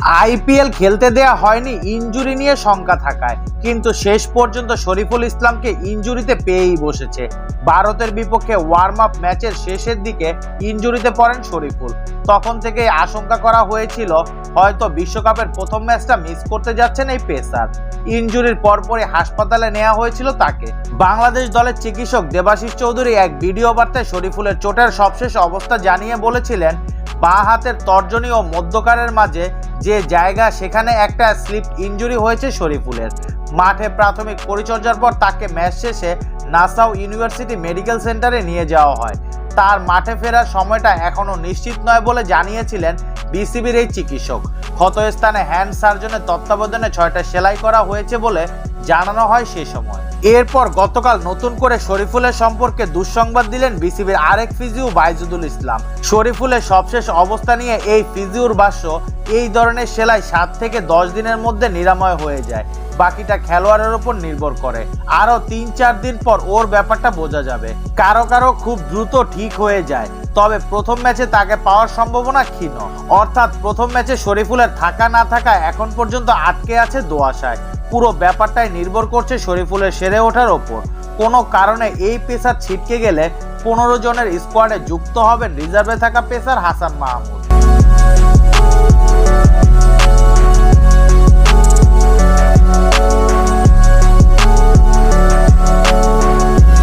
IPL খেলতে দেয়া হয়নি ইনজুরি নিয়ে শঙ্কা থাকায়, কিন্তু শেষ পর্যন্ত শরীফুল ইসলামকে ইনজুরিতে পেয়েই বসেছে। ভারতের বিপক্ষে ওয়ার্ম আপ ম্যাচের শেষের দিকে ইনজুরিতে পড়েন শরীফুল। তখন থেকেই আশঙ্কা করা হয়েছিল হয়তো বিশ্বকাপের প্রথম ম্যাচটা মিস করতে যাচ্ছেন এই পেসার। ইনজুরির পরপরই হাসপাতালে নেওয়া হয়েছিল তাকে। বাংলাদেশ দলের চিকিৎসক দেবাশিস চৌধুরী এক ভিডিও বার্তায় শরীফুলের চোটের সবশেষ অবস্থা জানিয়ে বলেছিলেন, বাঁ হাতের তর্জনী ও মধ্যকারের মাঝে যে জায়গা, সেখানে একটা স্লিপ ইনজুরি হয়েছে শরীফুলের। মাঠে প্রাথমিক পরিচর্যার পর তাকে ম্যাচ শেষে নাসাউ ইউনিভার্সিটি মেডিকেল সেন্টারে নিয়ে যাওয়া হয়। তার মাঠে ফেরার সময়টা এখনও নিশ্চিত নয় বলে জানিয়েছিলেন বিসিবির এই চিকিৎসক। ক্ষতস্থানে হ্যান্ড সার্জনের তত্ত্বাবধানে 6টা সেলাই করা হয়েছে বলে জানানো হয় সে সময়। এরপর গতকাল নতুন করে শরীফুলের সম্পর্কে দুঃসংবাদ দিলেন বিসিবির আরেক ফিজিও বাইজুদুল ইসলাম। শরীফুলের সবশেষ অবস্থা নিয়ে এই ফিজিওর ভাষ্য, এই ধরনের সেলাই 7 থেকে 10 দিনের মধ্যে নিরাময় হয়ে যায়, বাকিটা খেলোয়াড়ের উপর নির্ভর করে। আরও 3-4 দিন পর ওর ব্যাপারটা বোঝা যাবে। কারো কারো খুব দ্রুত ঠিক হয়ে যায়, তবে প্রথম ম্যাচে তাকে পাওয়ার সম্ভাবনা ক্ষীণ। অর্থাৎ প্রথম ম্যাচে শরীফুলের থাকা না থাকা এখন পর্যন্ত আটকে আছে দোয়াশায়। পুরো ব্যাপারটাই নির্ভর করছে শরীফুলের সেরে ওঠার ওপর। কোনো কারণে এই পেসার ছিটকে গেলে 15 জনের স্কোয়াডে যুক্ত হবেন রিজার্ভে থাকা পেসার হাসান মাহমুদ।